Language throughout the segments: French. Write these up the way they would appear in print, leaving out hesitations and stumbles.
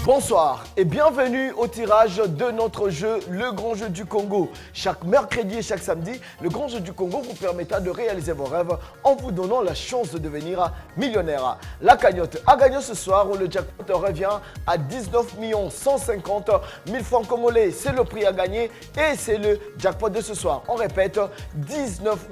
Bonsoir et bienvenue au tirage de notre jeu, le Grand Jeu du Congo. Chaque mercredi et chaque samedi, le Grand Jeu du Congo vous permettra de réaliser vos rêves en vous donnant la chance de devenir millionnaire. La cagnotte a gagné ce soir où le jackpot revient à 19 150 000 francs congolais. C'est le prix à gagner et c'est le jackpot de ce soir. On répète, 19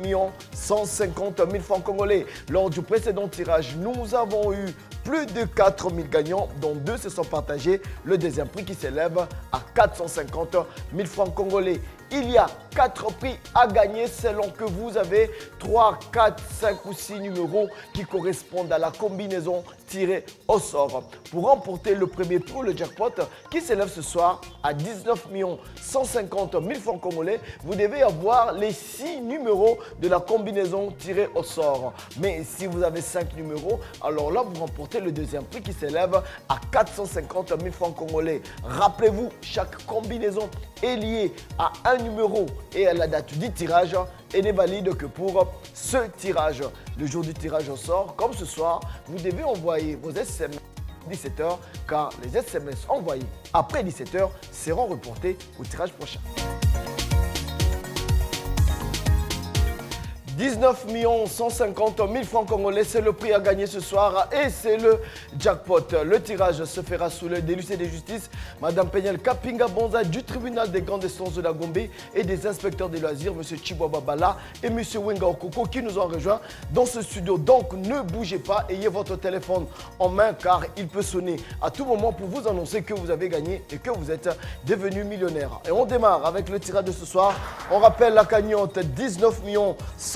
150 000 francs congolais. Lors du précédent tirage, nous avons eu plus de 4 000 gagnants, dont 2 se sont partagés. Le deuxième prix qui s'élève à 450 000 francs congolais. Il y a 4 prix à gagner selon que vous avez 3, 4, 5 ou 6 numéros qui correspondent à la combinaison tirée au sort. Pour remporter le premier prix, le jackpot, qui s'élève ce soir à 19 150 000 francs congolais, vous devez avoir les 6 numéros de la combinaison tirée au sort. Mais si vous avez 5 numéros, alors là, vous remportez le deuxième prix qui s'élève à 450 000 francs congolais. Rappelez-vous, chaque combinaison est liée à un numéro et à la date du tirage et n'est valide que pour ce tirage. Le jour du tirage au sort, comme ce soir, vous devez envoyer vos SMS à 17h car les SMS envoyés après 17h seront reportés au tirage prochain. 19 150 000 francs congolais, c'est le prix à gagner ce soir et c'est le jackpot. Le tirage se fera sous l'œil des huissiers de justice, Madame Peñel Kapinga Bonza du tribunal des grandes instances de la Gombe et des inspecteurs des loisirs, M. Chibwa Bala et M. Wenga Okoko qui nous ont rejoints dans ce studio. Donc ne bougez pas, ayez votre téléphone en main car il peut sonner à tout moment pour vous annoncer que vous avez gagné et que vous êtes devenu millionnaire. Et on démarre avec le tirage de ce soir. On rappelle la cagnotte 19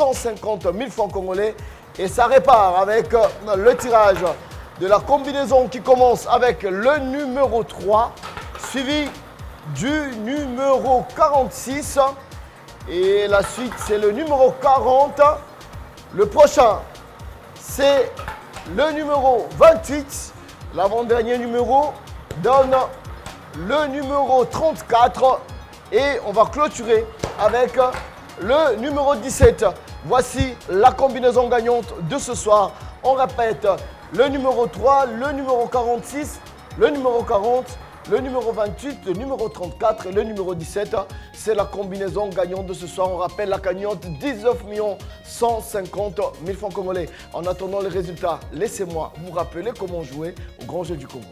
150 000 francs congolais et ça repart avec le tirage de la combinaison qui commence avec le numéro 3 suivi du numéro 46 et la suite c'est le numéro 40. Le prochain c'est le numéro 28. L'avant-dernier numéro donne le numéro 34 et on va clôturer avec le numéro 17. Voici la combinaison gagnante de ce soir. On répète, le numéro 3, le numéro 46, le numéro 40, le numéro 28, le numéro 34 et le numéro 17. C'est la combinaison gagnante de ce soir. On rappelle la cagnotte 19 150 000 francs congolais. En attendant les résultats, laissez-moi vous rappeler comment jouer au Grand Jeu du Congo.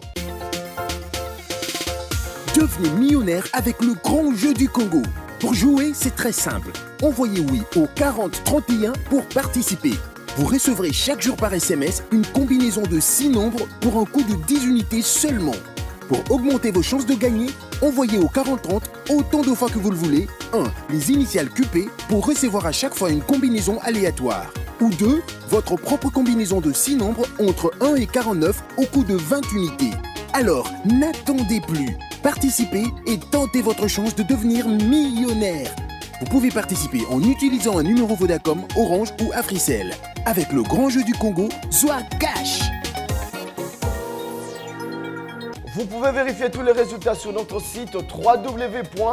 Devenez millionnaire avec le Grand Jeu du Congo. Pour jouer, c'est très simple. Envoyez oui au 4031 pour participer. Vous recevrez chaque jour par SMS une combinaison de 6 nombres pour un coût de 10 unités seulement. Pour augmenter vos chances de gagner, envoyez au 4030 autant de fois que vous le voulez. 1. Les initiales QP pour recevoir à chaque fois une combinaison aléatoire. Ou 2. Votre propre combinaison de 6 nombres entre 1 et 49 au coût de 20 unités. Alors, n'attendez plus. Participez et tentez votre chance de devenir millionnaire. Vous pouvez participer en utilisant un numéro Vodacom, Orange ou Africell. Avec le Grand Jeu du Congo, Zoa Cash. Vous pouvez vérifier tous les résultats sur notre site www.lgjdc.com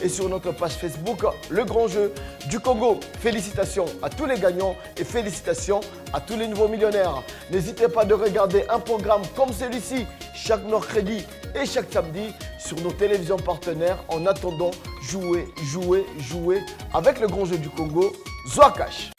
et sur notre page Facebook Le Grand Jeu du Congo. Félicitations à tous les gagnants et félicitations à tous les nouveaux millionnaires. N'hésitez pas de regarder un programme comme celui-ci chaque mercredi et chaque samedi sur nos télévisions partenaires. En attendant, jouez avec Le Grand Jeu du Congo, Zoa Cash.